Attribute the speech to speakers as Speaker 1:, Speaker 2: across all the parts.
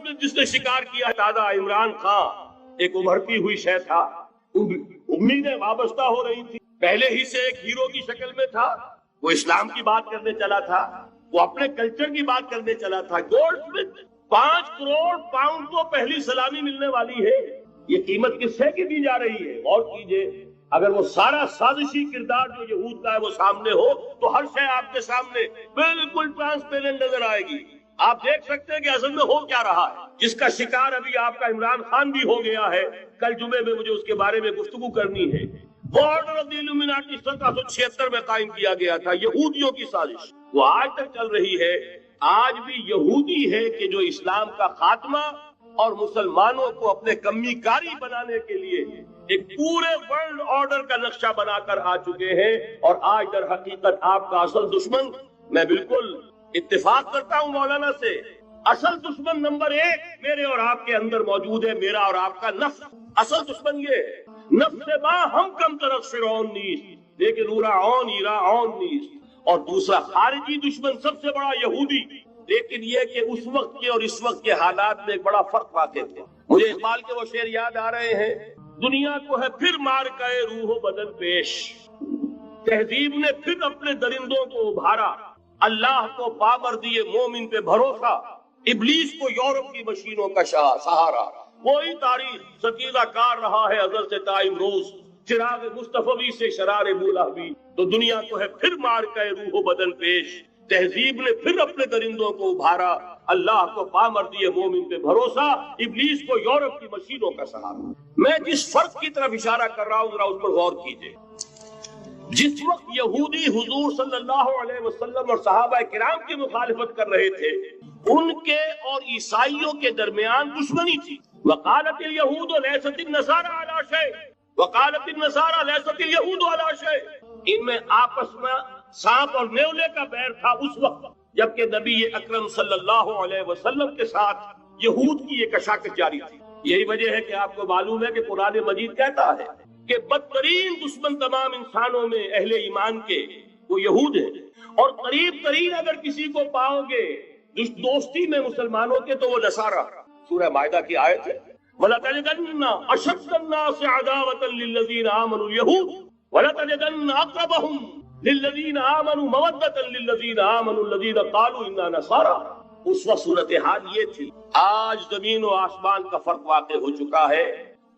Speaker 1: میں جس نے شکار کیا دادا عمران خان ایک ابھرتی ہوئی شے تھا، امیدیں وابستہ ہو رہی تھی، پہلے ہی سے ایک ہیرو کی شکل میں تھا، وہ اسلام کی بات کرنے چلا تھا، وہ اپنے کلچر کی بات کرنے چلا تھا۔ گولڈ سمتھ 5 کروڑ پاؤنڈ کو پہلی سلامی ملنے والی ہے، یہ قیمت کس سے کی دی جا رہی ہے؟ غور کیجئے، اگر وہ سارا سازشی کردار جو یہود کا ہے وہ سامنے ہو تو ہر شے آپ کے سامنے بالکل ٹرانسپیرنٹ نظر آئے گی۔ آپ دیکھ سکتے ہیں کہ اصل میں ہو کیا رہا ہے، جس کا شکار ابھی آپ کا عمران خان بھی ہو گیا ہے۔ کل جمعے میں مجھے اس کے بارے میں گفتگو کرنی ہے۔ آرڈر آف دی الومناٹی 1776 میں قائم کیا گیا تھا، یہودیوں کی سازش، وہ آج تک چل رہی ہے۔ آج بھی یہودی ہے کہ جو اسلام کا خاتمہ اور مسلمانوں کو اپنے کمی کاری بنانے کے لیے ایک پورے ورلڈ آرڈر کا نقشہ بنا کر آ چکے ہیں، اور آج در حقیقت آپ کا اصل دشمن، میں بالکل اتفاق کرتا ہوں مولانا سے، اصل دشمن نمبر 1 میرے اور آپ کے اندر موجود ہے، میرا اور آپ کا نفس۔ اصل دشمن یہ ہے، نفس با ہم کم طرف فرعون نیست لیکن اورا اون ایرا اون نیست۔ اور دوسرا خارجی دشمن سب سے بڑا یہودی، لیکن یہ کہ اس وقت کے اور اس وقت کے حالات میں ایک بڑا فرق واقع تھے۔ مجھے اقبال کے وہ شعر یاد آ رہے ہیں، دنیا کو ہے پھر مار کے روح و بدن پیش، تہذیب نے پھر اپنے درندوں کو ابھارا، اللہ کو پامر دیے مومن پہ بھروسہ، ابلیس کو یورپ کی مشینوں کا سہارا۔ وہی تاریخ ستیزہ کار رہا ہے ازل سے تا امروز، چراغ مصطفی سے شرار مولاوی، تو دنیا کو ہے پھر مار کے روح و بدن پیش، تہذیب نے پھر اپنے درندوں کو ابھارا، اللہ کو پامر دیے مومن پہ بھروسہ، ابلیس کو یورپ کی مشینوں کا سہارا۔ میں جس فرق کی طرف اشارہ کر رہا ہوں ذرا اس پر غور کیجئے۔ جس وقت یہودی حضور صلی اللہ علیہ وسلم اور صحابہ کرام کی مخالفت کر رہے تھے، ان کے اور عیسائیوں کے درمیان دشمنی تھی۔ وقالت الیہود لیست النصارى علی شیء وقالت النصارى لیست الیہود علی شیء، ان میں آپس میں سانپ اور نیولے کا بیر تھا اس وقت، جبکہ نبی اکرم صلی اللہ علیہ وسلم کے ساتھ یہود کی یہ کشاکش جاری تھی۔ یہی وجہ ہے کہ آپ کو معلوم ہے کہ قرآن مجید کہتا ہے کہ بدترین دشمن تمام انسانوں میں اہل ایمان کے وہ یہود ہیں، اور قریب ترین اگر کسی کو پاؤ گے دوستی میں مسلمانوں کے تو وہ نصارہ۔ سورہ مائدہ کی آیت ہے، وَلَتَجِدَنَّ أَشَدَّ النَّاسِ عَدَاوَةً لِلَّذِينَ آمَنُوا الْيَهُودَ وَلَتَجِدَنَّ أَقْرَبَهُمْ لِلَّذِينَ آمَنُوا مَوَدَّةً لِلَّذِينَ آمَنُوا الَّذِينَ قَالُوا إِنَّا نَصَارَىٰ۔ اس وقت صورتحال یہ تھی۔ آج زمین و آسمان کا فرق واقع ہو چکا ہے۔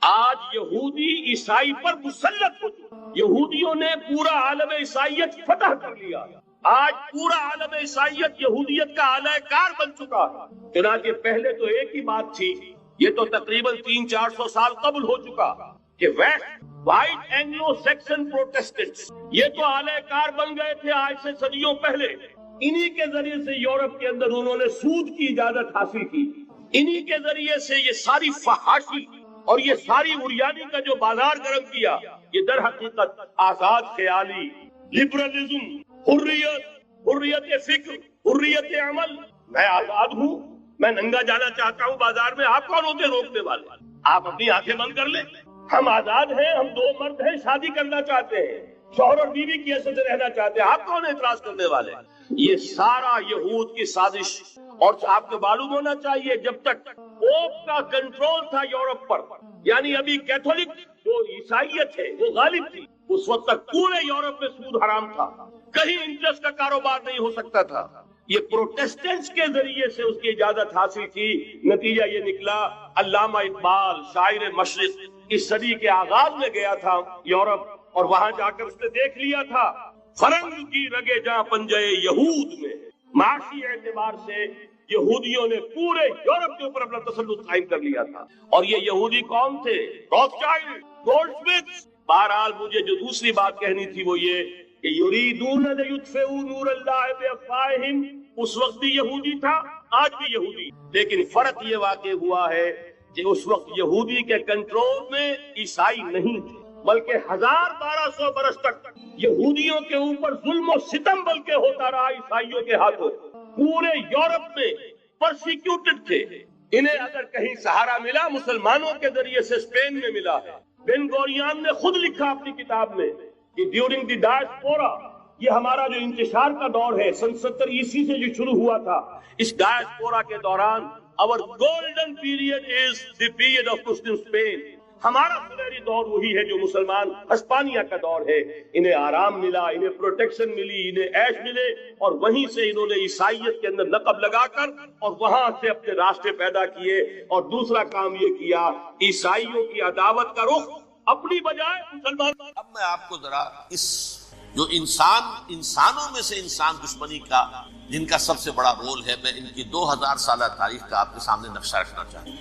Speaker 1: آج یہودی عیسائی پر مسلط ہو چکا، یہودیوں نے پورا عالم عیسائیت فتح کر لیا، آج پورا عالم عیسائیت یہودیت کا اعلی کار بن چکا ہے۔ چنانچہ پہلے تو ایک ہی بات تھی، یہ تو تقریباً 300-400 سال قبل ہو چکا، کہ west white Anglo Saxon Protestants یہ تو اعلی کار بن گئے تھے آج سے صدیوں پہلے۔ انہی کے ذریعے سے یورپ کے اندر انہوں نے سود کی اجازت حاصل کی، انہی کے ذریعے سے یہ ساری فحاشی اور یہ ساری عریانی کا جو بازار گرم کیا، یہ در حقیقت آزاد خیالی، لبرلزم، حریت فکر، حریت عمل، میں آزاد ہوں، میں ننگا جانا چاہتا ہوں بازار میں، آپ کون ہوتے روکنے والے؟ آپ اپنی آنکھیں بند کر لیں، ہم آزاد ہیں، ہم 2 مرد ہیں، شادی کرنا چاہتے ہیں، شوہر اور بیوی کی حیثیت سے رہنا چاہتے ہیں، آپ کون اعتراض کرنے والے؟ یہ سارا یہود کی سازش۔ اور آپ کو معلوم ہونا چاہیے جب تک پوپ کا کنٹرول تھا یورپ پر، یعنی ابھی کیتھولک جو عیسائیت ہے وہ غالب تھی، اس وقت تک پورے یورپ میں سود حرام تھا، کہیں انٹرسٹ کا کاروبار نہیں ہو سکتا تھا۔ یہ پروٹیسٹنٹس کے ذریعے سے اس کی اجازت حاصل کی، نتیجہ یہ نکلا، علامہ اقبال شاعر مشرق اس صدی کے آغاز میں گیا تھا یورپ، اور وہاں جا کر اس نے دیکھ لیا تھا فرنگ کی رگے جہاں پنجے یہود میں۔ معاشی اعتبار سے یہودیوں نے پورے یورپ کے اوپر اپنا تسلط قائم کر لیا تھا، اور یہ یہودی کون تھے؟ روتھشائلڈ، گولڈ سمتھ۔ بہرحال مجھے جو دوسری بات کہنی تھی وہ یہ کہ یریدون لیطفئوا نور اللہ بافواہہم، اس وقت بھی یہودی تھا، آج بھی یہودی، لیکن فرق یہ واقع ہوا ہے کہ اس وقت یہودی کے کنٹرول میں عیسائی نہیں تھے، بلکہ 1200 برس تک یہودیوں کے اوپر ظلم و ستم بلکہ ہوتا رہا عیسائیوں کے ہاتھوں۔ پورے یورپ میں پرسیکیوٹڈ تھے، انہیں اگر کہیں سہارا ملا مسلمانوں کے ذریعے سے اسپین میں ملا ہے۔ بن گوریان نے خود لکھا اپنی کتاب میں کہ ڈیورنگ دی ڈائسپورا، یہ ہمارا جو انتشار کا دور ہے 70 عیسوی سے جو شروع ہوا تھا، اس ڈائسپورا کے دوران our golden period is the period of Muslim Spain. ہمارا سنہری دور وہی ہے جو مسلمان ہسپانیہ کا دور ہے. انہیں آرام ملا, انہیں پروٹیکشن ملی, انہیں عیش ملے, اور وہیں سے انہوں نے عیسائیت کے اندر نقب لگا کر اور وہاں سے اپنے راستے پیدا کیے. اور دوسرا کام یہ کیا, عیسائیوں کی عداوت کا رخ اپنی بجائے مسلمان.
Speaker 2: اب میں آپ کو ذرا اس جو انسانوں میں سے انسان دشمنی کا جن کا سب سے بڑا رول ہے, میں ان کی 2000 سالہ تاریخ کا آپ کے سامنے نقشہ رکھنا چاہتا ہوں.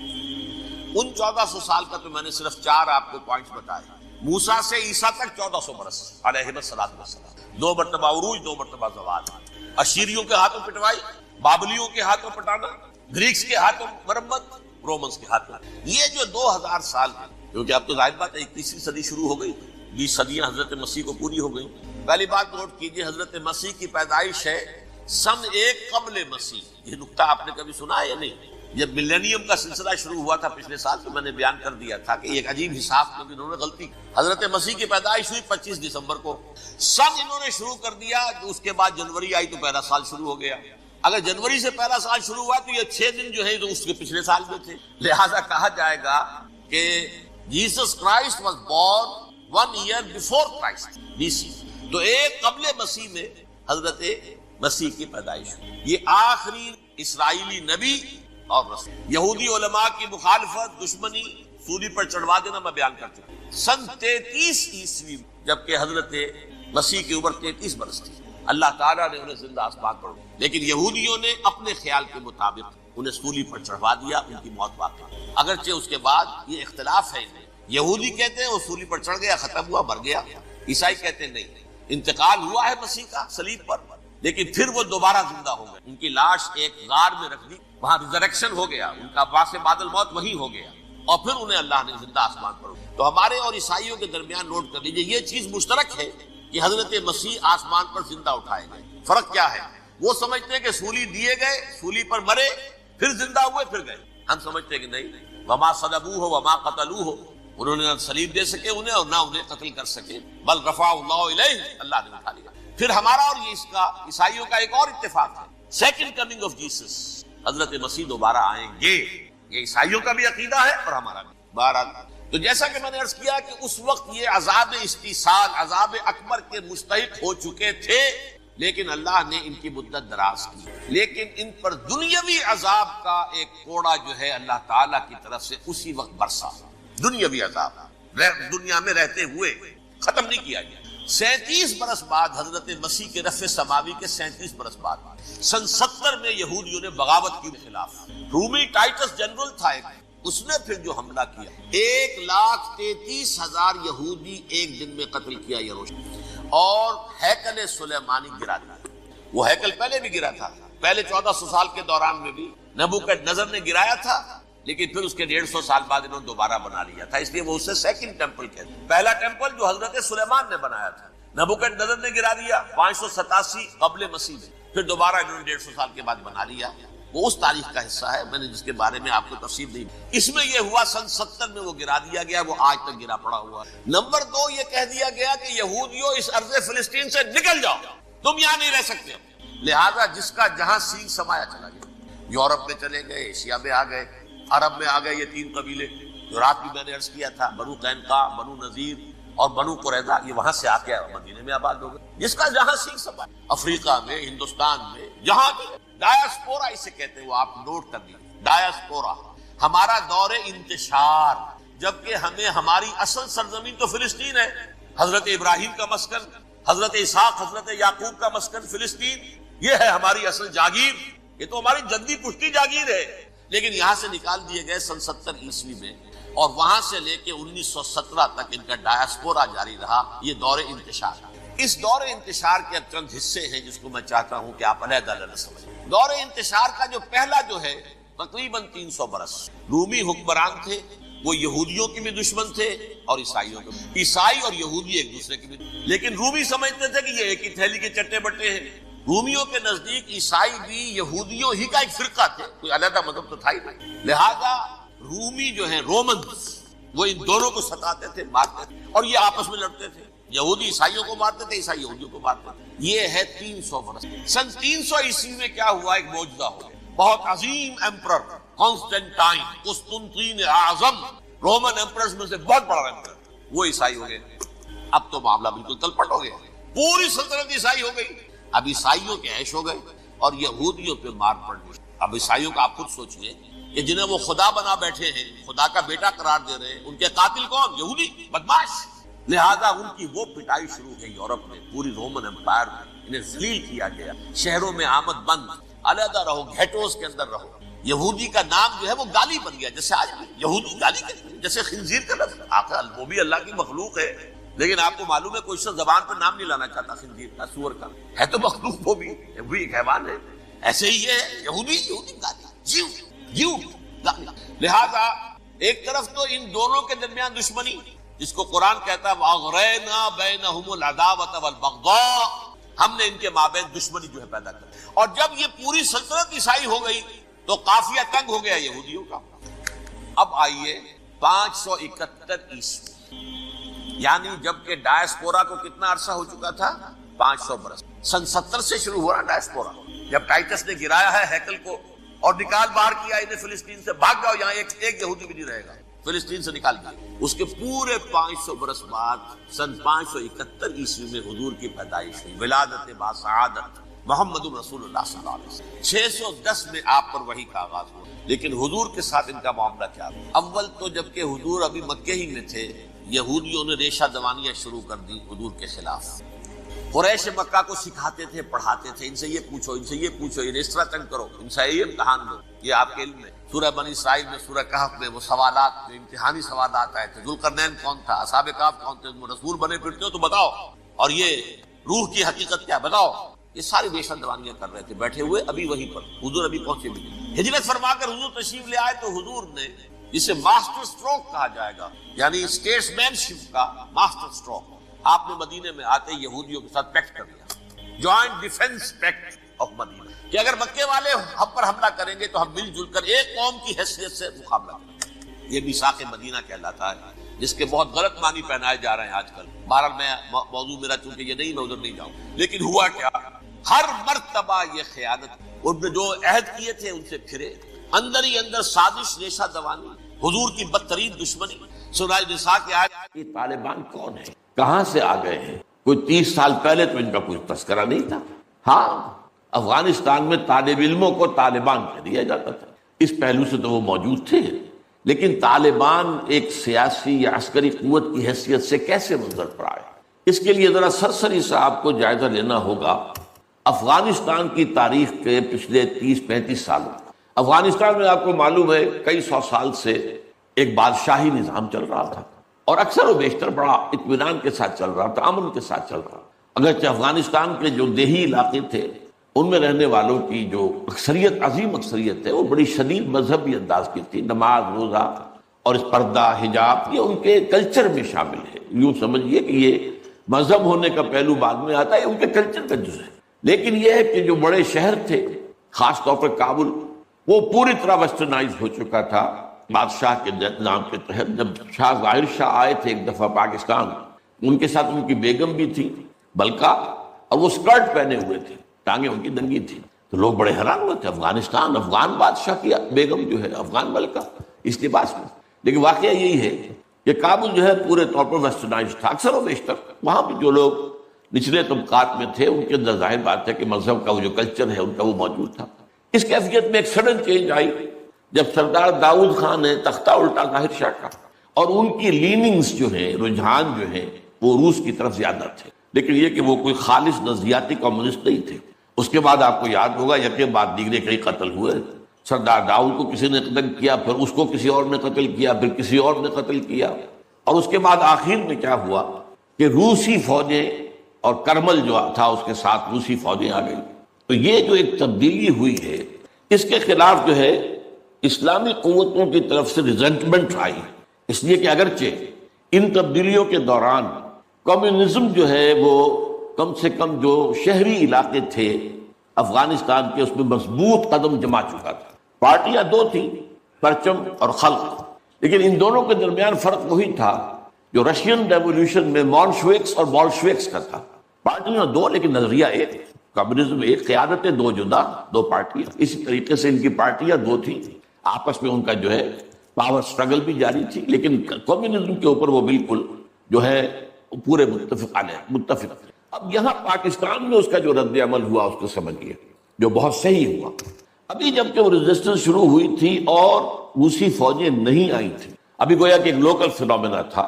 Speaker 2: ان 1400 سال کا تو میں نے صرف 4 آپ کو پوائنٹس بتائے. موسیٰ سے عیسیٰ تک 1400 برس علیہ السلام. 2 مرتبہ عروج, 2 مرتبہ زوال. اشیریوں کے ہاتھوں پٹوائی, بابلیوں کے ہاتھوں پٹانا, گریکس کے ہاتھوں مرمت, رومنس کے ہاتھوں. یہ جو 2000 سال ہے, کیونکہ اب تو ظاہر بات ہے 21ویں صدی شروع ہو گئی, 20 صدیاں حضرت مسیح کو پوری ہو گئی. پہلی بات نوٹ کیجئے, حضرت مسیح کی پیدائش ہے سن 1 قبل مسیح. یہ نکتہ آپ نے کبھی سنا ہے یا نہیں؟ جب ملینیم کا سلسلہ شروع ہوا تھا پچھلے سال, تو میں نے بیان کر دیا تھا کہ ایک عجیب حساب میں انہوں نے غلطی. حضرت مسیح کی پیدائش ہوئی 25 دسمبر کو, سن انہوں نے شروع کر دیا, تو اس کے بعد جنوری آئی تو پہلا سال شروع ہو گیا. اگر جنوری سے پہلا سال شروع ہوا تو یہ 6 دن جو ہے تو اس کے پچھلے سال میں تھے. لہذا کہا جائے گا کہ Jesus Christ was born 1 year before Christ BC. تو 1 قبل مسیح میں حضرت مسیح کی پیدائش ہوئی. یہ آخری اسرائیلی نبی اور رسول. یہودی علماء کی مخالفت, دشمنی, سولی پر چڑھوا دینا میں بیان کر چکا. سن 33 عیسوی جبکہ حضرت مسیح کی عمر 33 برس تھی, اللہ تعالیٰ نے انہیں زندہ آسمان پر, لیکن یہودیوں نے اپنے خیال کے مطابق انہیں سولی پر چڑھوا دیا, ان کی موت واقع. اگرچہ اس کے بعد یہ اختلاف ہے, یہودی کہتے ہیں وہ سولی پر چڑھ گیا, ختم ہوا, مر گیا. عیسائی کہتے ہیں نہیں, انتقال ہوا ہے مسیح کا صلیب پر, لیکن پھر وہ دوبارہ زندہ ہو گئے. ان کی لاش ایک غار میں رکھ دی, وہاں ریزریکشن ہو گیا, ان کا باعث بعد الموت وہی ہو گیا, اور پھر انہیں اللہ نے زندہ آسمان پر. تو ہمارے اور عیسائیوں کے درمیان نوٹ کر لیجئے, یہ چیز مشترک ہے کہ حضرت مسیح آسمان پر زندہ اٹھائے گئے. فرق کیا ہے؟ وہ سمجھتے ہیں کہ سولی دیے گئے, سولی پر مرے, پھر زندہ ہوئے, پھر گئے. ہم سمجھتے ہیں کہ نہیں, وما صلبوہ وما قتلوہ, انہوں نے نہ صلیب دے سکے انہیں اور نہ انہیں قتل کر سکے, بل رفعہ اللہ الیہ, اللہ نے اٹھا لیا. پھر ہمارا اور یہ اس کا عیسائیوں کا ایک اور اتفاق ہے, سیکنڈ کمنگ آف جیسس, حضرت مسیح دوبارہ آئیں گے. یہ عیسائیوں کا بھی عقیدہ ہے اور ہمارا بھی. بہرحال تو جیسا کہ میں نے عرض کیا کہ اس وقت یہ عذاب استیصال, عذاب اکبر کے مستحق ہو چکے تھے, لیکن اللہ نے ان کی مدت دراز کی. لیکن ان پر دنیاوی عذاب کا ایک کوڑا جو ہے اللہ تعالیٰ کی طرف سے اسی وقت برسا. دنیاوی عذاب دنیا میں رہتے ہوئے ختم نہیں کیا گیا. 37 برس بعد حضرت مسیح کے رفع سماوی کے 37 برس بعد سن 70 میں یہودیوں نے بغاوت کی خلاف. رومی ٹائٹس جنرل تھا ایک, اس نے پھر جو حملہ کیا, 1,33,000 یہودی ایک دن میں قتل کیا یروشلم, اور ہیکل سلیمانی گرا دیا. وہ ہیکل پہلے بھی گرا تھا, پہلے 1400 سال کے دوران میں بھی نبوکدنضر نے گرایا تھا, لیکن پھر اس کے 150 سال بعد انہوں نے دوبارہ بنا لیا تھا, اس لیے وہ اسے سیکنڈ ٹیمپل کہتے ہیں. پہلا ٹیمپل جو حضرت سلیمان نے بنایا تھا, نبوکدنضر نے گرا دیا 587 قبل مسیح میں, پھر دوبارہ انہوں نے 150 سال کے بعد بنا لیا. وہ اس تاریخ کا حصہ ہے, میں نے جس کے بارے میں آپ کو تفصیل دی. اس میں یہ ہوا سن 70 میں وہ گرا دیا گیا, وہ آج تک گرا پڑا ہوا. نمبر 2, یہ کہہ دیا گیا کہ یہودیوں اس ارض فلسطین سے نکل جاؤ, تم یہاں نہیں رہ سکتے. لہذا جس کا جہاں سینگ سمایا چلا گیا, یورپ میں چلے گئے, ایشیا میں آ گئے, عرب میں آ گئے. یہ 3 قبیلے جو رات بھی میں نے عرض کیا تھا, بنو قینقاع, بنو نذیر اور بنو قریظہ, یہ وہاں سے آ کے مدینے میں آباد ہو گئے. جس کا جہاں سینگ سمایا, افریقہ میں, ہندوستان میں, جہاں ڈایاسپورا اسے کہتے ہیں, وہ آپ نوٹ کر دیجیے, ڈایاسپورا ہمارا دور انتشار. جبکہ ہمیں ہماری اصل سرزمین تو فلسطین ہے, حضرت ابراہیم کا مسکن, حضرت اسحاق, حضرت یعقوب کا مسکن فلسطین, یہ ہے ہماری اصل جاگیر, یہ تو ہماری جدی پشتی جاگیر ہے. لیکن یہاں سے نکال دیے گئے سن 70 عیسوی میں, اور وہاں سے لے کے 1917 تک ان کا ڈایاسپورا جاری رہا. یہ دور انتشار. اس دور انتشار کے اب چند حصے ہیں جس کو میں چاہتا ہوں کہ آپ علیحدہ علیحدہ سمجھیں. دور انتشار کا جو پہلا جو ہے تقریباً 300 برس رومی حکمران تھے, وہ یہودیوں کے بھی دشمن تھے اور عیسائیوں کے بھی. عیسائی اور یہودی ایک دوسرے کے بھی, لیکن رومی سمجھتے تھے کہ یہ ایک ہی تھیلی کے چٹے بٹے ہیں. رومیوں کے نزدیک عیسائی بھی یہودیوں ہی کا ایک فرقہ تھے, کوئی علیحدہ مذہب تو تھا ہی نہیں. لہذا رومی جو ہیں رومنز, وہ ان دونوں کو ستاتے تھے, مارتے تھے, اور یہ آپس میں لڑتے تھے. یہودی عیسائیوں کو مارتے تھے, عیسائی یہودیوں کو مارتے تھے. یہ ہے 300 برس. سن 300 عیسوی میں کیا ہوا, ایک معجزہ ہو گیا. بہت عظیم ایمپرر کانسٹینٹائن قسطنطین اعظم رومن ایمپررز میں سے بہت بڑا ایمپرر، وہ عیسائی ہو گئے۔ اب تو معاملہ بالکل تلپٹ ہو گیا، پوری سلطنت عیسائی ہو گئی۔ اب عیسائیوں کے عیش ہو گئے اور یہودیوں پہ مار پڑ گئی۔ اب عیسائیوں کا آپ خود سوچئے کہ جنہیں وہ خدا بنا بیٹھے ہیں، خدا کا بیٹا قرار دے رہے ہیں، ان کے قاتل کون؟ یہودی بدماش۔ لہذا ان کی وہ پٹائی شروع ہوئی یورپ میں، پوری رومن امپائر میں انہیں ذلیل کیا گیا۔ شہروں میں آمد بند، علیحدہ رہو، گھیٹوز کے اندر رہو۔ یہودی کا نام جو ہے وہ گالی بن گیا، جیسے آج بھی یہودی گالی کہتے ہیں، جیسے خنزیر کا لفظ۔ آخر وہ بھی اللہ کی مخلوق ہے، لیکن آپ کو معلوم ہے کوئی شخص زبان پر نام نہیں لانا چاہتا خنزیر کا، سور کا، ہے تو مخلوق وہ بھی ایک حیوان ہے۔ ایسے ہی ہے یہودی گالی، جیو گالی۔ لہذا ایک طرف تو ان دونوں کے درمیان دشمنی، جس کو قرآن کہتا ہے وَأَغْرَيْنَا بَيْنَهُمُ الْعَدَاوَةَ وَالْبَغْضَاءَ، ہم نے ان کے مابین دشمنی جو ہے پیدا کر دی۔ اور جب یہ پوری سلطنت عیسائی ہو گئی تو قافیہ تنگ ہو گیا یہودیوں کا۔ اب آئیے 571 عیسوی، یعنی جبکہ ڈائسپورا کو کتنا عرصہ ہو چکا تھا؟ 500 برس۔ سن 70 سے شروع ہوا ڈائسپورا، جب ٹائٹس نے گرایا ہے ہیکل کو اور نکال باہر کیا انہیں فلسطین سے، بھاگ جاؤ یہاں ایک یہودی بھی نہیں رہے گا، فلسطین سے نکال دیا۔ اس کے پورے 500 برس بعد سن 571 عیسوی میں حضور کی پیدائش ہوئی، ولادت باسعادت محمد رسول اللہ صلی اللہ علیہ وسلم۔ 610 میں آپ پر وحی کا آغاز ہوا، لیکن حضور کے ساتھ ان کا معاملہ کیا تھا؟ اول تو جبکہ حضور ابھی مکے ہی میں تھے، یہودیوں نے ریشہ دوانیاں شروع کر دی حضور کے خلاف۔ قریش مکہ کو سکھاتے تھے، پڑھاتے تھے، ان سے یہ پوچھو، ان سے یہ پوچھو، انہیں اس طرح تنگ کرو، ان سے یہ امتحان لو۔ یہ آپ کے علم میں سورہ بنی اسرائیل میں، سورہ کہف میں وہ سوالات، جو امتحانی سوالات آئے تھے، ذوالقرنین کون تھا، اصحاب کہف کون تھے، تم رسول بنے پھرتے ہو تو بتاؤ، اور یہ روح کی حقیقت کیا بتاؤ۔ یہ ساری ریشہ دوانیاں کر رہے تھے بیٹھے ہوئے ابھی وہیں پر، حضور ابھی پہنچے بھی نہیں۔ ہجرت فرما کر حضور تشریف لے آئے تو حضور نے جسے ماسٹر سٹروک کہا جائے گا، یعنی اسٹیٹس مین شپ کا ماسٹر سٹروک، آپ نے مدینے میں آتے یہودیوں کے ساتھ پیکٹ کر لیا، جوائنٹ ڈیفنس پیکٹ آف مدینہ، کہ اگر مکے والے ہم پر حملہ کریں گے تو ہم مل جل کر ایک قوم کی حیثیت سے مقابلہ کریں گے۔ یہ میثاق مدینہ کہلاتا ہے، جس کے بہت غلط معنی پہنائے جا رہے ہیں آج کل۔ بہرحال میں موضوع میرا چونکہ یہ نہیں، میں ادھر نہیں جاؤں، لیکن ہوا کیا، ہر مرتبہ یہ خیانت، ان نے جو عہد کیے تھے ان سے پھرے، اندر ہی اندر سازش، ریشہ دوانی، حضور کی بدترین دشمنی۔ سورہ نساء کی آیت، یہ طالبان کون ہیں، کہاں سے آ گئے ہیں؟ کوئی 30 سال پہلے تو ان کا کوئی تذکرہ نہیں تھا۔ ہاں، افغانستان میں طالب علموں کو طالبان کہہ دیا جاتا تھا، اس پہلو سے تو وہ موجود تھے، لیکن طالبان ایک سیاسی یا عسکری قوت کی حیثیت سے کیسے منظر پر آئے؟ اس کے لیے ذرا سرسری سا آپ کو جائزہ لینا ہوگا افغانستان کی تاریخ کے پچھلے 30-35 سالوں۔ افغانستان میں آپ کو معلوم ہے کئی سو سال سے ایک بادشاہی نظام چل رہا تھا، اور اکثر و بیشتر بڑا اطمینان کے ساتھ چل رہا تھا، امن کے ساتھ چل رہا۔ اگرچہ افغانستان کے جو دیہی علاقے تھے ان میں رہنے والوں کی جو اکثریت، عظیم اکثریت ہے، وہ بڑی شدید مذہبی انداز کی تھی، نماز، روزہ اور اس پردہ، حجاب، یہ ان کے کلچر میں شامل ہے۔ یوں سمجھیے کہ یہ مذہب ہونے کا پہلو بعد میں آتا ہے، ان کے کلچر کا جز ہے۔ لیکن یہ ہے کہ جو بڑے شہر تھے، خاص طور پر کابل، وہ پوری طرح ویسٹرنائز ہو چکا تھا بادشاہ کے نام کے تحت۔ جب شاہ ظاہر شاہ آئے تھے ایک دفعہ پاکستان، ان کے ساتھ ان کی بیگم بھی تھی بلکہ، اور وہ سکرٹ پہنے ہوئے تھے، ٹانگیں ان کی ننگی تھی، تو لوگ بڑے حیران ہوئے تھے، افغانستان، افغان بادشاہ کی بیگم جو ہے افغان ملکہ اس لباس میں۔ لیکن واقعہ یہی ہے کہ کابل جو ہے پورے طور پر ویسٹرنائز تھا، اکثر و بیشتر وہاں بھی جو لوگ نچلے طبقات میں تھے ان کے اندر ظاہر بات ہے کہ مذہب کا وہ جو کلچر ہے ان کا وہ موجود تھا۔ اس کیفیت میں ایک سڈن چینج آئی جب سردار داؤد خان نے تختہ الٹا ظاہر شاہ کا، اور ان کی لیننگز جو ہیں، رجحان جو ہیں، وہ روس کی طرف زیادہ تھے، لیکن یہ کہ وہ کوئی خالص نظریاتی کمیونسٹ نہیں تھے۔ اس کے بعد آپ کو یاد ہوگا یکے بعد دیگرے کئی قتل ہوئے، سردار داؤد کو کسی نے قتل کیا، پھر اس کو کسی اور نے قتل کیا، پھر کسی اور نے قتل کیا، اور اس کے بعد آخر میں کیا ہوا کہ روسی فوجیں اور کرمل جو تھا اس کے ساتھ روسی فوجیں آ گئی۔ تو یہ جو ایک تبدیلی ہوئی ہے، اس کے خلاف جو ہے اسلامی قوتوں کی طرف سے ریزنٹمنٹ آئی، اس لیے کہ اگرچہ ان تبدیلیوں کے دوران کمیونزم جو ہے وہ کم سے کم جو شہری علاقے تھے افغانستان کے، اس میں مضبوط قدم جما چکا تھا۔ پارٹیاں دو تھیں، پرچم اور خلق، لیکن ان دونوں کے درمیان فرق وہی تھا جو رشین ریولیوشن میں مونشوکس اور بولشوکس کا تھا۔ پارٹیاں دو لیکن نظریہ ایک۔ کمیونزم ایک، قیادتیں دو جدا، دو پارٹیاں. اسی طریقے سے ان کی پارٹیاں دو تھیں، آپس میں ان کا جو ہے پاور سٹرگل بھی جاری تھی، لیکن کمیونزم کے اوپر وہ بالکل جو ہے پورے متفق تھے. اب یہاں پاکستان میں اس کا جو رد عمل ہوا اس کو سمجھیے، جو بہت صحیح ہوا. ابھی جب کہ وہ ریزسٹنس شروع ہوئی تھی اور روسی فوجیں نہیں آئی تھیں، ابھی گویا کہ ایک لوکل فینومینا تھا،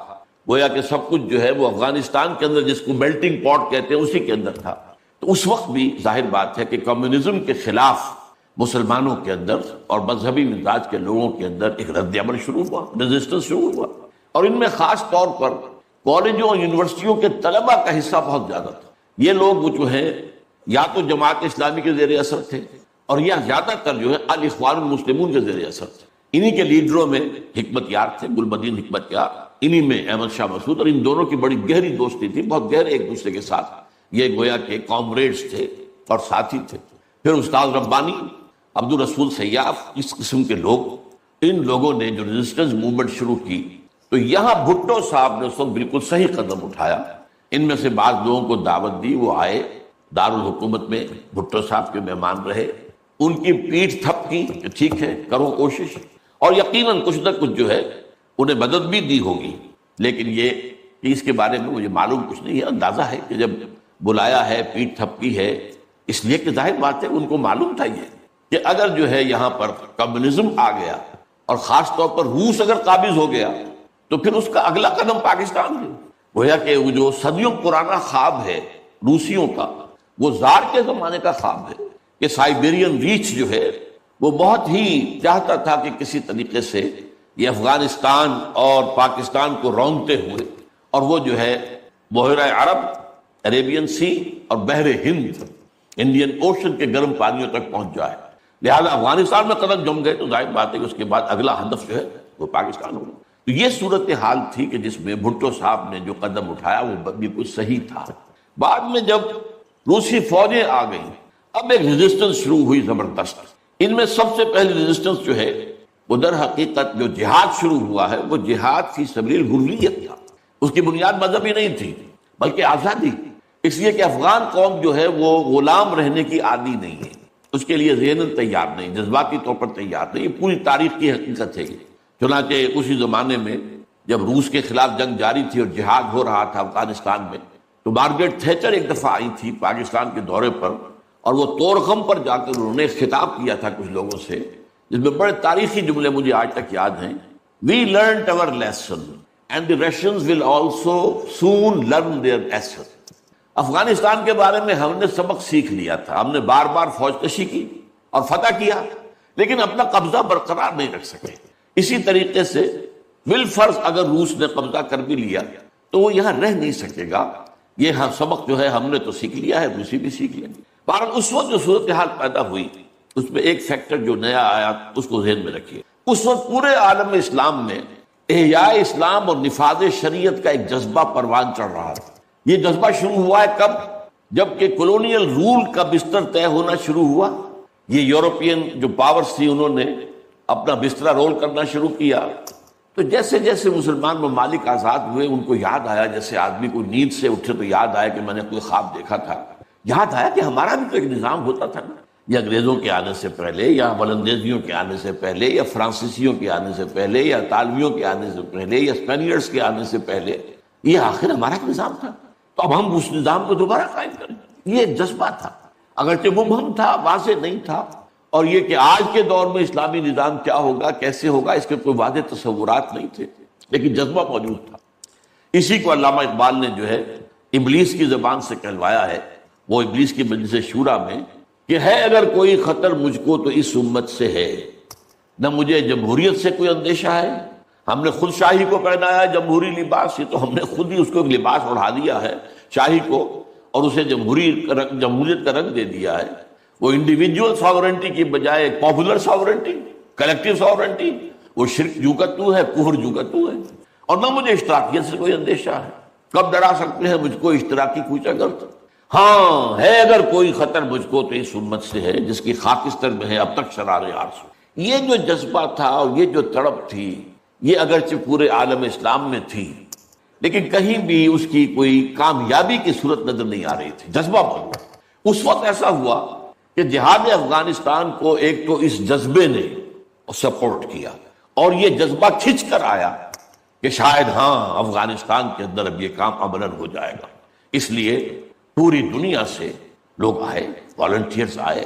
Speaker 2: گویا کہ سب کچھ جو ہے وہ افغانستان کے اندر، جس کو میلٹنگ پاٹ کہتے ہیں، اسی کے اندر تھا. تو اس وقت بھی ظاہر بات ہے کہ کمیونزم کے خلاف مسلمانوں کے اندر اور مذہبی مزاج کے لوگوں کے اندر ایک رد عمل شروع ہوا، ریزسٹنس شروع ہوا. اور ان میں خاص طور پر کالجوں اور یونیورسٹیوں کے طلبہ کا حصہ بہت زیادہ تھا. یہ لوگ جو ہیں یا تو جماعت اسلامی کے زیر اثر تھے اور یا زیادہ تر جو ہے الاخوان المسلمون کے زیر اثر تھے. انہی کے لیڈروں میں حکمت یار تھے، گلبدین حکمت یار، انہی میں احمد شاہ مسعود، اور ان دونوں کی بڑی گہری دوستی تھی، بہت گہرے ایک دوسرے کے ساتھ یہ گویا کہ کامریڈز تھے اور ساتھی تھے. پھر استاد ربانی، عبد الرسول سیاف، اس قسم کے لوگ، ان لوگوں نے جو ریزسٹنس موومنٹ شروع کی، تو یہاں بھٹو صاحب نے اس وقت بالکل صحیح قدم اٹھایا. ان میں سے بعض لوگوں کو دعوت دی، وہ آئے دارالحکومت میں، بھٹو صاحب کے مہمان رہے، ان کی پیٹھ تھپ کی کہ ٹھیک ہے کرو کوشش، اور یقیناً کچھ نہ کچھ جو ہے انہیں مدد بھی دی ہوگی. لیکن یہ کہ اس کے بارے میں مجھے معلوم کچھ نہیں ہے. اندازہ ہے کہ جب بلایا ہے، پیٹھ تھپکی ہے، اس لیے کہ ظاہر بات ہے ان کو معلوم تھا یہ کہ اگر جو ہے یہاں پر کمیونزم آ گیا اور خاص طور پر روس اگر قابض ہو گیا تو پھر اس کا اگلا قدم پاکستان ہے. گویا کہ وہ جو صدیوں پرانا خواب ہے روسیوں کا، وہ زار کے زمانے کا خواب ہے کہ سائبیرین ریچ جو ہے وہ بہت ہی چاہتا تھا کہ کسی طریقے سے یہ افغانستان اور پاکستان کو رونگتے ہوئے اور وہ جو ہے بحیرہ عرب، عریبین سی اور بحر ہند، انڈین اوشن کے گرم پانیوں تک پہنچ جائے. لہذا افغانستان میں قدم جم گئے تو ظاہر بات ہے کہ اس کے بعد اگلا ہدف جو ہے وہ پاکستان ہوگا. تو یہ صورتحال تھی کہ جس میں بھٹو صاحب نے جو قدم اٹھایا وہ بالکل صحیح تھا. بعد میں جب روسی فوجیں آ گئیں، اب ایک ریزسٹنس شروع ہوئی زبردست. ان میں سب سے پہلی ریزسٹنس جو ہے وہ در حقیقت جو جہاد شروع ہوا ہے وہ جہاد فی سبیل الحریت تھا. اس کی بنیاد مذہبی نہیں تھی بلکہ آزادی. اس لیے کہ افغان قوم جو ہے وہ غلام رہنے کی عادی نہیں ہے، اس کے لیے ذہناً تیار نہیں، جذباتی طور پر تیار نہیں. یہ پوری تاریخ کی حقیقت ہے. چنانچہ اسی زمانے میں جب روس کے خلاف جنگ جاری تھی اور جہاد ہو رہا تھا افغانستان میں، تو مارگریٹ تھیچر ایک دفعہ آئی تھی پاکستان کے دورے پر، اور وہ طورخم پر جا کر انہوں نے خطاب کیا تھا کچھ لوگوں سے، جس میں بڑے تاریخی جملے مجھے آج تک یاد ہیں. We learned our lesson and the Russians will also soon learn their lesson. Afghanistan کے بارے میں ہم نے سبق سیکھ لیا تھا. ہم نے بار بار فوج کشی کی اور فتح کیا، لیکن اپنا قبضہ برقرار نہیں رکھ سکے. اسی طریقے سے بالفرض اگر روس نے قبضہ کر بھی لیا تو وہ یہاں رہ نہیں سکے گا. یہ سبق جو ہے ہم نے تو سیکھ لیا ہے، روسی بھی سیکھ لیں گے. بہرحال اس وقت جو صورتحال پیدا ہوئی اس میں ایک فیکٹر جو نیا آیا اس کو ذہن میں رکھیے. اس وقت پورے عالم اسلام میں احیاء اسلام اور نفاذ شریعت کا ایک جذبہ پروان چڑھ رہا تھا. یہ جذبہ شروع ہوا ہے کب؟ جب کہ کولونیل رول کا بستر طے ہونا شروع ہوا. یہ یورپین جو پاورز تھی انہوں نے اپنا بستر رول کرنا شروع کیا. تو جیسے جیسے مسلمان ممالک آزاد ہوئے ان کو یاد آیا، جیسے آدمی کو نیند سے اٹھے تو یاد آیا کہ میں نے کوئی خواب دیکھا تھا، یاد آیا کہ ہمارا بھی تو ایک نظام ہوتا تھا نا. یا انگریزوں کے آنے سے پہلے، یا ولندیزیوں کے آنے سے پہلے، یا فرانسیسیوں کے آنے سے پہلے، یا اطالویوں کے آنے سے پہلے، یا اسپینیئرز کے آنے سے پہلے، یہ آخر ہمارا ایک نظام تھا. تو اب ہم اس نظام کو دوبارہ قائم کریں. یہ ایک جذبہ تھا، اگرچہ مبہم تھا، واضح نہیں تھا. اور یہ کہ آج کے دور میں اسلامی نظام کیا ہوگا، کیسے ہوگا، اس کے کوئی واضح تصورات نہیں تھے، لیکن جذبہ موجود تھا. اسی کو علامہ اقبال نے جو ہے ابلیس کی زبان سے کہلوایا ہے، وہ ابلیس کی مجلس شورا میں، کہ ہے اگر کوئی خطر مجھ کو تو اس امت سے ہے، نہ مجھے جمہوریت سے کوئی اندیشہ ہے. ہم نے خود شاہی کو پہنایا جمہوری لباس، یہ تو ہم نے خود ہی اس کو ایک لباس اڑا دیا ہے شاہی کو، اور اسے جمہوریت کا رنگ دے دیا ہے. وہ انڈیویجول ساورنٹی کی بجائے پاپولر ساورنٹی، کلیکٹیو ساورنٹی، وہ شرک جو کا تو ہے، کفر جو کا تو ہے. اور نہ مجھے اشتراکیت سے کوئی اندیشہ ہے. کب ڈرا سکتے ہیں مجھ کو اشتراکی کوچہ گرد؟ ہاں ہے اگر کوئی خطر مجھ کو تو اس امت سے ہے جس کی خاکستر میں ہے اب تک شرار آرزو. یہ جو جذبہ تھا اور یہ جو تڑپ تھی، یہ اگرچہ پورے عالم اسلام میں تھی، لیکن کہیں بھی اس کی کوئی کامیابی کی صورت نظر نہیں آ رہی تھی. جذبہ موجود. اس وقت ایسا ہوا کہ جہاد افغانستان کو ایک تو اس جذبے نے سپورٹ کیا، اور یہ جذبہ کھنچ کر آیا کہ شاید ہاں افغانستان کے اندر اب یہ کام عملاً ہو جائے گا۔ اس لیے پوری دنیا سے لوگ آئے، والنٹیئرز آئے،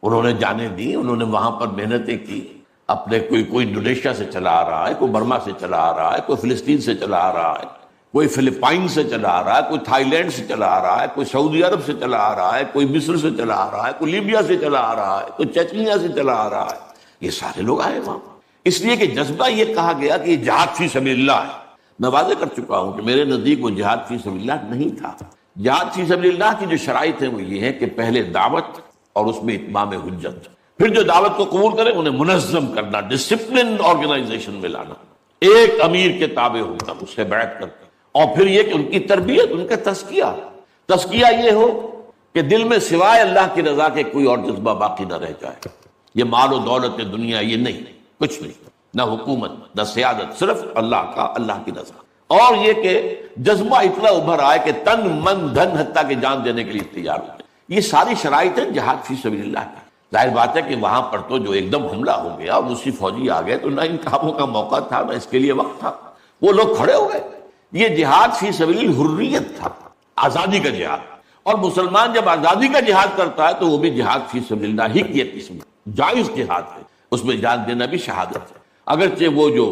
Speaker 2: انہوں نے جانیں دی، انہوں نے وہاں پر محنتیں کی، اپنے کوئی انڈونیشیا سے چلا آ رہا ہے، کوئی برما سے چلا آ رہا ہے، کوئی فلسطین سے چلا آ رہا ہے، کوئی فلپائن سے چلا آ رہا ہے، کوئی تھائی لینڈ سے چلا آ رہا ہے، کوئی سعودی عرب سے چلا آ رہا ہے، کوئی مصر سے چلا آ رہا ہے، کوئی لیبیا سے چلا آ رہا ہے، کوئی چچنیا سے چلا آ رہا ہے، یہ سارے لوگ آئے وہاں، اس لیے کہ جذبہ یہ کہا گیا کہ یہ جہاد فی سبیل اللہ ہے۔ میں واضح کر چکا ہوں کہ میرے نزدیک وہ جہاد فی سبیل اللہ نہیں تھا۔ جہاد فی سبیل اللہ کی جو شرائط ہیں وہ یہ ہے کہ پہلے دعوت اور اس میں اتمام حجت، پھر جو دعوت کو قبول کرے انہیں منظم کرنا، ڈسپلن آرگنائزیشن میں لانا، ایک امیر کے تابع ہو کر اس سے بیعت کر کے، اور پھر یہ کہ ان کی تربیت، ان کا تزکیہ یہ ہو کہ دل میں سوائے اللہ کی رضا کے کوئی اور جذبہ باقی نہ رہ جائے۔ یہ مال و دولت دنیا یہ نہیں، کچھ نہیں، نہ حکومت نہ سیادت، صرف اللہ کا، اللہ کی رضا، اور یہ کہ جذبہ اتنا ابھر آئے کہ تن من دھن حتیٰ کہ جان دینے کے لیے تیار ہوتے۔ یہ ساری شرائط ہیں جہاد فی سبیل اللہ کی۔ ظاہر بات ہے کہ وہاں پر تو جو ایک دم حملہ ہو گیا اور روسی فوجی آ گئے تو نہ ان کاموں کا موقع تھا نہ اس کے لیے وقت تھا، وہ لوگ کھڑے ہو گئے۔ یہ جہاد فی سبیل الحریت تھا، آزادی کا جہاد، اور مسلمان جب آزادی کا جہاد کرتا ہے تو وہ بھی جہاد فی سبیل اللہ ہی کی ایک قسم جائز جہاد ہے، اس میں جان دینا بھی شہادت ہے۔ اگرچہ وہ جو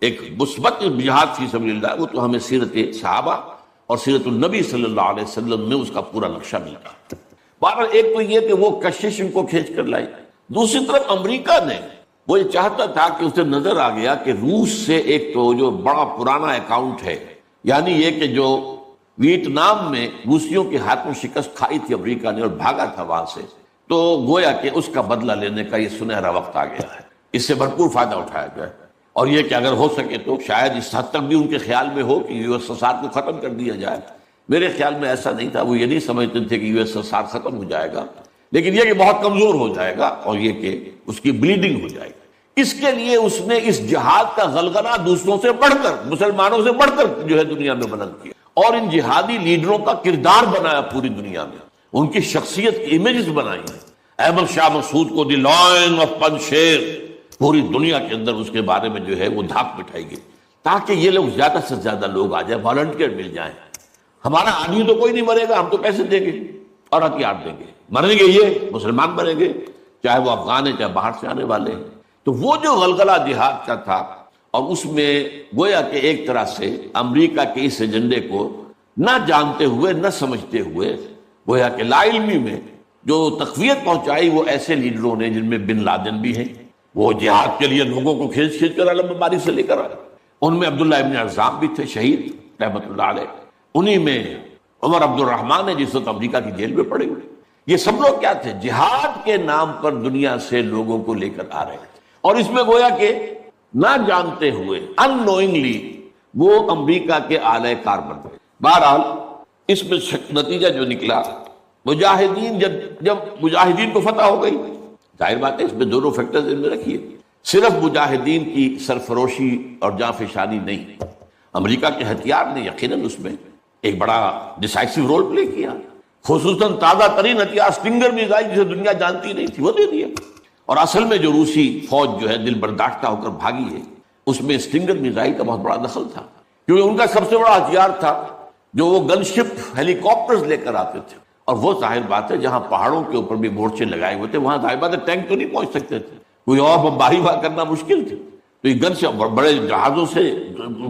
Speaker 2: ایک مثبت جہاد فی سبیل اللہ وہ تو ہمیں سیرت صحابہ اور سیرت النبی صلی اللہ علیہ وسلم میں اس کا پورا نقشہ ملتا ہے۔ بہرحال ایک تو یہ کہ وہ کشش ان کو کھینچ کر لائی، دوسری طرف امریکہ نے وہ یہ چاہتا تھا کہ اسے نظر آ گیا کہ روس سے ایک تو جو بڑا پرانا اکاؤنٹ ہے، یعنی یہ کہ جو ویتنام میں روسیوں کے ہاتھوں شکست کھائی تھی امریکہ نے اور بھاگا تھا وہاں سے، تو گویا کہ اس کا بدلہ لینے کا یہ سنہرا وقت آ گیا ہے، اس سے بھرپور فائدہ اٹھایا جائے، اور یہ کہ اگر ہو سکے تو شاید اس حد تک بھی ان کے خیال میں ہو کہ یو ایس ایس آر کو ختم کر دیا جائے۔ میرے خیال میں ایسا نہیں تھا، وہ یہ نہیں سمجھتے تھے کہ یو ایس ایس آر ختم ہو جائے گا، لیکن یہ کہ بہت کمزور ہو جائے گا اور یہ کہ اس کی بلیڈنگ ہو جائے گی۔ اس کے لیے اس نے اس جہاد کا غلغلہ دوسروں سے بڑھ کر، مسلمانوں سے بڑھ کر جو ہے دنیا میں بلند کیا، اور ان جہادی لیڈروں کا کردار بنایا پوری دنیا میں، ان کی شخصیت کی امیجز بنائی ہیں۔ احمد شاہ مسعود کو دی لائن آف پنشیر، پوری دنیا کے اندر اس کے بارے میں جو ہے وہ دھاک بٹھائی گئی، تاکہ یہ لوگ زیادہ سے زیادہ لوگ آ جائیں، والنٹیئر مل جائیں۔ ہمارا آدمی تو کوئی نہیں مرے گا، ہم تو پیسے دیں گے اور ہتھیار دیں گے، مریں گے یہ مسلمان مریں گے، چاہے وہ افغان ہیں چاہے باہر سے آنے والے ہیں۔ تو وہ جو غلغلہ جہاد کا تھا، اور اس میں گویا کہ ایک طرح سے امریکہ کے اس ایجنڈے کو نہ جانتے ہوئے نہ سمجھتے ہوئے گویا کہ لا علمی میں جو تقویت پہنچائی وہ ایسے لیڈروں نے، جن میں بن لادن بھی ہیں، وہ جہاد کے لیے لوگوں کو کھینچ کر علم باری سے لے کر آئے، ان میں عبداللہ ابن عزام بھی تھے شہید رحمۃ اللہ علیہ، انہی میں عمر عبد الرحمن ہے جس وقت امریکہ کی جیل میں پڑے ہوئے۔ یہ سب لوگ کیا تھے؟ جہاد کے نام پر دنیا سے لوگوں کو لے کر آ رہے ہیں، اور اس میں گویا کہ نہ جانتے ہوئے ان نوئنگلی وہ امریکہ کے اعلی کار بن گئے۔ بہرحال اس میں نتیجہ جو نکلا، مجاہدین جب مجاہدین کو فتح ہو گئی، ظاہر بات ہے اس میں دونوں فیکٹرز ان میں رکھیے، صرف مجاہدین کی سرفروشی اور جاں فشانی نہیں، امریکہ کے ہتھیار نے یقیناً اس میں ایک بڑا ڈیسائسو رول پلے کیا، خصوصاً تازہ ترین ہتھیار اسٹنگر میزائل جسے دنیا جانتی نہیں تھی وہ دے دیا، اور اصل میں جو روسی فوج جو ہے دل برداشتہ ہو کر بھاگی ہے، اس میں اسٹنگر میزائل کا بہت بڑا دخل تھا، کیونکہ ان کا سب سے بڑا ہتھیار تھا جو وہ گن شپ ہیلی کاپٹرز لے کر آتے تھے، اور وہ ظاہر بات ہے جہاں پہاڑوں کے اوپر بھی مورچے لگائے ہوئے تھے وہاں ظاہر بات ہے ٹینک تو نہیں پہنچ سکتے تھے، کوئی اور بمباری وہاں کرنا مشکل تھی، تو یہ گن سے بڑے جہازوں سے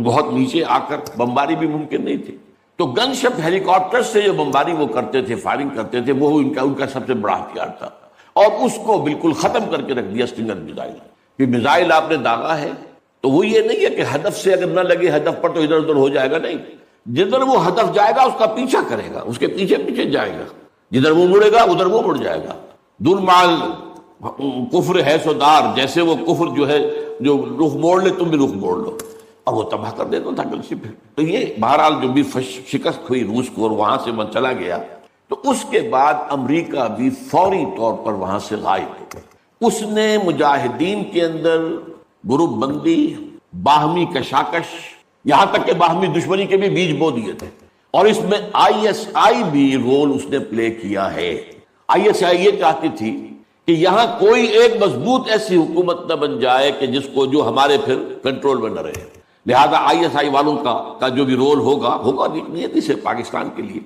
Speaker 2: بہت نیچے آ کر بمباری بھی ممکن نہیں تھی، تو گن شپ ہیلی کاپٹر سے جو بمباری وہ کرتے تھے، فائرنگ کرتے تھے، وہ ان کا سب سے بڑا ہتھیار تھا، اور اس کو بالکل ختم کر کے رکھ دیا اسٹنگر میزائل۔ کہ میزائل آپ نے داغا ہے تو وہ یہ نہیں ہے کہ ہدف سے اگر نہ لگے ہدف پر تو ادھر ادھر ہو جائے گا، نہیں، جدھر وہ ہدف جائے گا اس کا پیچھا کرے گا، اس کے پیچھے پیچھے جائے گا، جدھر وہ مڑے گا ادھر وہ مڑ جائے گا۔ دور مال کفر ہے سو دار، جیسے وہ کفر جو ہے جو رخ موڑ لے تم بھی رخ موڑ لو، اور وہ تباہ کر دیتا تھا گن شپ۔ تو یہ بہرحال جو بھی شکست ہوئی روس کو اور وہاں سے وہ چلا گیا، تو اس کے بعد امریکہ بھی فوری طور پر وہاں سے غائب ہو گیا۔ اس نے مجاہدین کے اندر گروپ بندی، باہمی کشاکش، یہاں تک کہ باہمی دشمنی کے بھی بیج بو دیے تھے، اور اس میں آئی ایس آئی بھی رول اس نے پلے کیا ہے۔ ISI یہ چاہتی تھی کہ یہاں کوئی ایک مضبوط ایسی حکومت نہ بن جائے کہ جس کو جو ہمارے پھر کنٹرول میں نہ رہے، لہذا ISI والوں کا جو بھی رول ہوگا نیتی سے پاکستان کے لیے.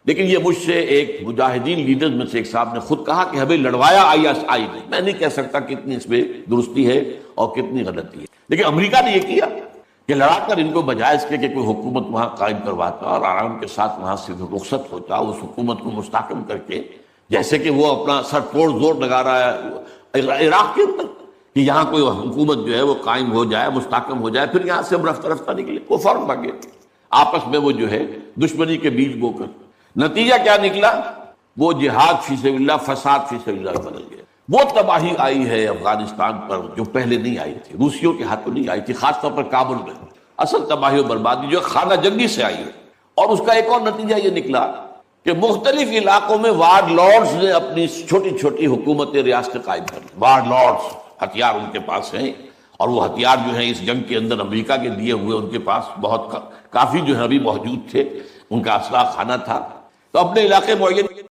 Speaker 2: لیکن یہ مجھ سے ایک مجاہدین لیڈرز میں سے ایک صاحب نے خود کہا کہ ہمیں لڑوایا ISI نے. میں نہیں کہہ سکتا کتنی اس میں درستی ہے اور کتنی غلطی ہے، لیکن امریکہ نے یہ کیا کہ لڑا کر ان کو بجائے اس کے کہ کوئی حکومت وہاں قائم کرواتا اور آرام کے ساتھ وہاں سے رخصت ہوتا، اس حکومت کو مستحکم کر کے، جیسے کہ وہ اپنا سر توڑ زور لگا رہا ہے عراق کے اندر کہ یہاں کوئی حکومت جو ہے وہ قائم ہو جائے، مستحکم ہو جائے، پھر یہاں سے ہم رفتہ رفتہ نکلے. وہ فوراً بھاگے آپس میں، وہ جو ہے دشمنی کے بیج بو کر. نتیجہ کیا نکلا؟ وہ جہاد فی سبیل اللہ، فساد فی سبیل اللہ بدل گیا. وہ تباہی آئی ہے افغانستان پر جو پہلے نہیں آئی تھی، روسیوں کے ہاتھوں نہیں آئی تھی، خاص طور پر کابل میں. اصل تباہی و بربادی جو خانہ جنگی سے آئی ہے. اور اس کا ایک اور نتیجہ یہ نکلا کہ مختلف علاقوں میں وارڈ لارڈز نے اپنی چھوٹی چھوٹی حکومتیں، ریاستیں قائم کر لی. وارڈ لارڈز، ہتھیار ان کے پاس ہیں، اور وہ ہتھیار جو ہیں اس جنگ کے اندر امریکہ کے دیے ہوئے ان کے پاس بہت کافی جو ہے ابھی موجود تھے، ان کا اسلحہ خانہ تھا. تو اپنے علاقے معین